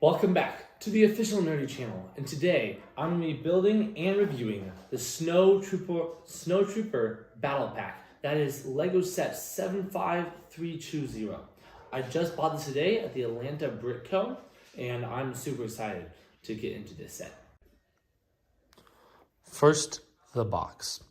Welcome back to the official Nerdy channel, and today I'm going to be building and reviewing the Snowtrooper Battle Pack. That is Lego set 75320. I just bought this today at the Atlanta Brick Co, and I'm super excited to get into this set. First, the box.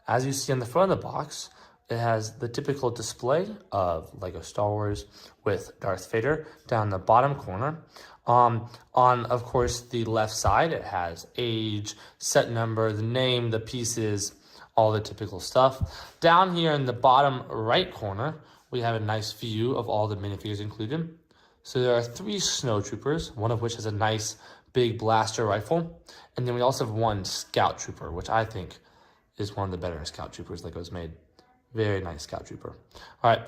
As you see on the front of the box, it has the typical display of Lego Star Wars with Darth Vader down the bottom corner. On, of course, the left side, it has age, set number, the name, the pieces, all the typical stuff. Down here in the bottom right corner, we have a nice view of all the minifigures included. So there are 3 Snowtroopers, one of which has a nice big blaster rifle. And then we also have 1 Scout Trooper, which I think is one of the better Scout Troopers Lego's made. Very nice Scout Trooper. All right,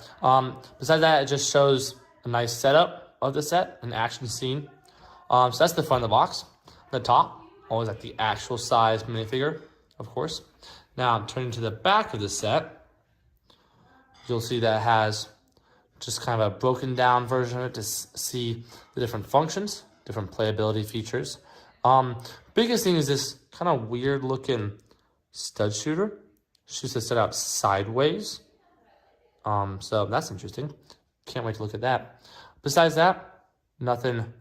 besides that, it just shows a nice setup of the set, an action scene. So that's the front of the box. The top, always like the actual size minifigure, of course. Now, turning to the back of the set, you'll see that it has just kind of a broken down version of it to see the different functions, different playability features. Biggest thing is this kind of weird looking stud shooter. Shoots the set out sideways. So that's interesting. Can't wait to look at that. Besides that, nothing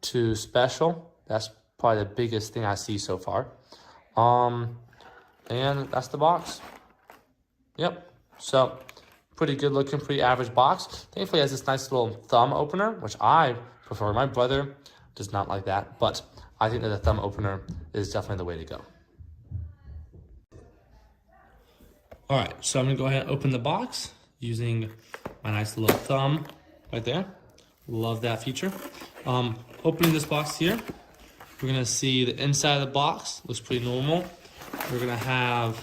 too special. That's probably the biggest thing I see so far. And that's the box. Yep. So pretty good looking, pretty average box. Thankfully, it has this nice little thumb opener, which I prefer. My brother does not like that, but I think that the thumb opener is definitely the way to go. All right, so I'm gonna go ahead and open the box using my nice little thumb right there. Love that feature. Opening this box here, we're gonna see the inside of the box. Looks pretty normal. We're gonna have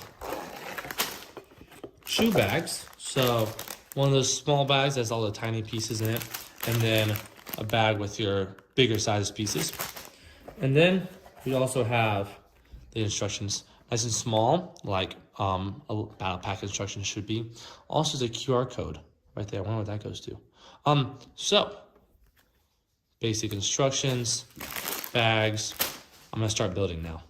shoe bags. So one of those small bags has all the tiny pieces in it, and then a bag with your bigger size pieces. And then we also have the instructions, nice and small, like a battle pack instruction should be. Also, the QR code right there. I wonder what that goes to. So basic instructions, bags. I'm gonna start building now.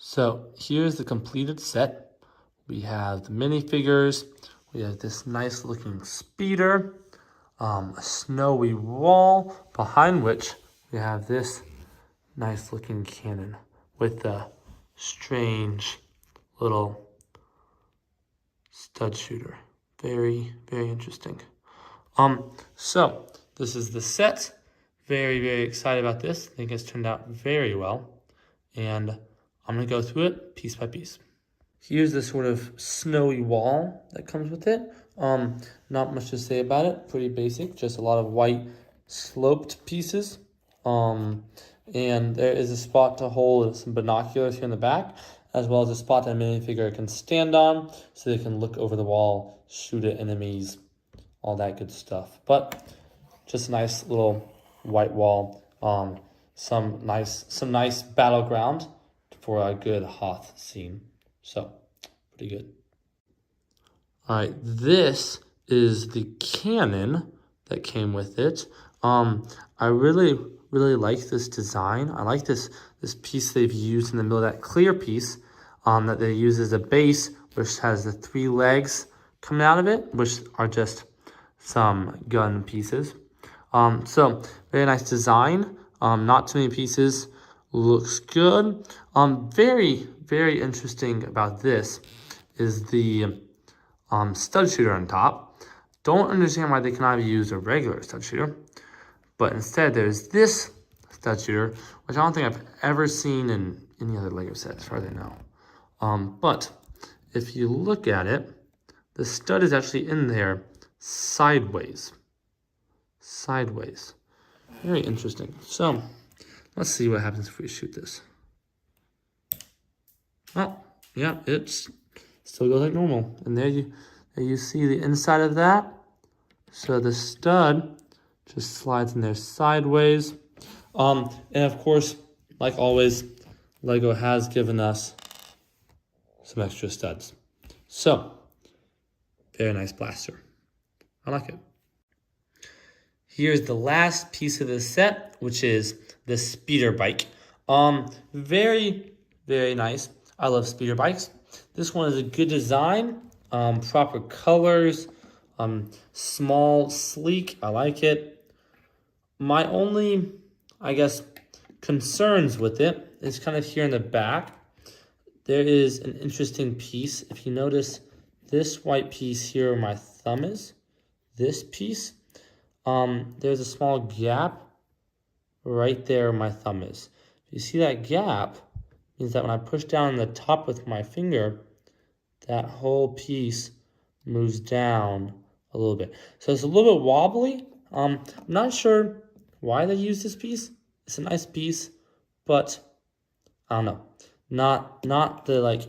So here's the completed set. We have the minifigures. We have this nice looking speeder, a snowy wall, behind which we have this nice looking cannon with the strange little stud shooter. Very, very interesting. So this is the set. Very, very excited about this. I think it's turned out very well. And I'm gonna go through it piece by piece. Here's the sort of snowy wall that comes with it. Not much to say about it, pretty basic, just a lot of white sloped pieces. And there is a spot to hold some binoculars here in the back, as well as a spot that a minifigure can stand on so they can look over the wall, shoot at enemies, all that good stuff. But just a nice little white wall, some nice battleground for a good Hoth scene. So, pretty good. All right, this is the cannon that came with it. I really like this design. I like this piece they've used in the middle, that clear piece that they use as a base, which has the 3 legs coming out of it, which are just some gun pieces. So very nice design. Not too many pieces. Looks good. Very, very interesting about this is the stud shooter on top. Don't understand why they cannot use a regular stud shooter, but instead there's this stud shooter, which I don't think I've ever seen in any other Lego set, as far as I know. But if you look at it, the stud is actually in there sideways. Sideways. Very interesting. So let's see what happens if we shoot this. Oh, yeah, it's still goes like normal. And there you see the inside of that. So the stud just slides in there sideways. And of course, like always, Lego has given us some extra studs. So, very nice blaster. I like it. Here's the last piece of the set, which is the speeder bike. Very, very nice. I love speeder bikes. This one is a good design, proper colors, small, sleek. I like it. My only, I guess, concerns with it is kind of here in the back. There is an interesting piece. If you notice this white piece here where my thumb is, this piece, there's a small gap right there where my thumb is. If you see that gap, it means that when I push down on the top with my finger, that whole piece moves down a little bit. So it's a little bit wobbly. I'm not sure why they use this piece. It's a nice piece, but I don't know. Not the like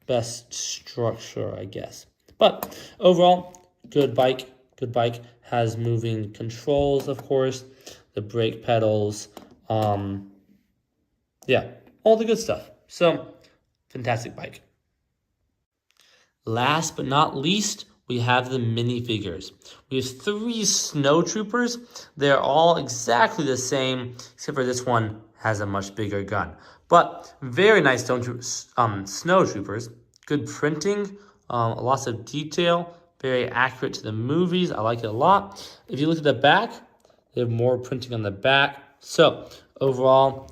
best structure, I guess. But overall, good bike. Good bike. Has moving controls, of course, the brake pedals, yeah, all the good stuff. So, fantastic bike. Last but not least, we have the minifigures. We have 3 Snowtroopers. They're all exactly the same, except for this one has a much bigger gun. But very nice Snowtroopers. Good printing, lots of detail. Very accurate to the movies. I like it a lot. If you look at the back, they have more printing on the back. So overall,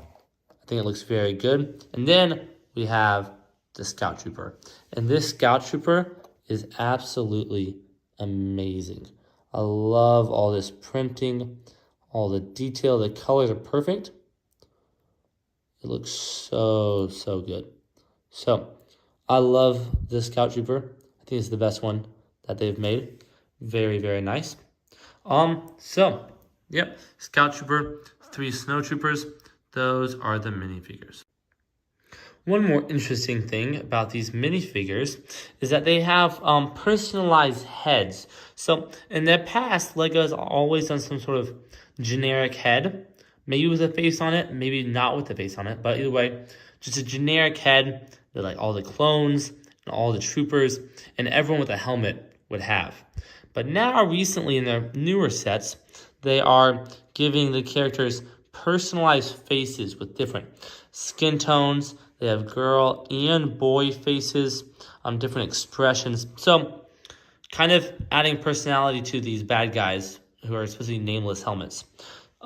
I think it looks very good. And then we have the Scout Trooper. And this Scout Trooper is absolutely amazing. I love all this printing, all the detail. The colors are perfect. It looks so, so good. So I love this Scout Trooper. I think it's the best one that they've made. Very, very nice. So, yep, Scout Trooper, 3 Snowtroopers. Those are the minifigures. One more interesting thing about these minifigures is that they have personalized heads. So, in the past, LEGO has always done some sort of generic head, maybe with a face on it, maybe not with a face on it, but either way, just a generic head that like all the clones and all the troopers and everyone with a helmet would have. But now recently in their newer sets, they are giving the characters personalized faces with different skin tones. They have girl and boy faces, different expressions. So kind of adding personality to these bad guys who are supposed to be nameless helmets.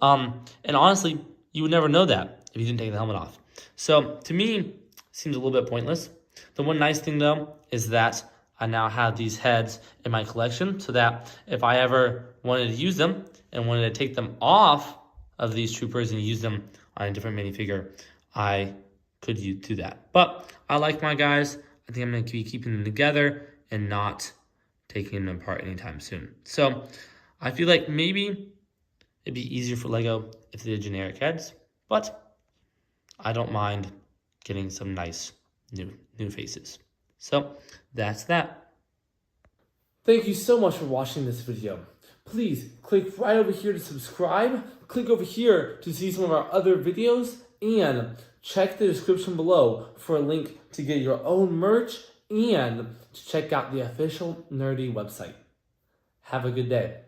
And honestly, you would never know that if you didn't take the helmet off. So to me, it seems a little bit pointless. The one nice thing though is that I now have these heads in my collection so that if I ever wanted to use them and wanted to take them off of these troopers and use them on a different minifigure, I could do that. But I like my guys. I think I'm going to be keeping them together and not taking them apart anytime soon. So I feel like maybe it'd be easier for LEGO if they did generic heads, but I don't mind getting some nice new faces. So that's that. Thank you so much for watching this video. Please click right over here to subscribe. Click over here to see some of our other videos, and check the description below for a link to get your own merch and to check out the official Nerdy website. Have a good day.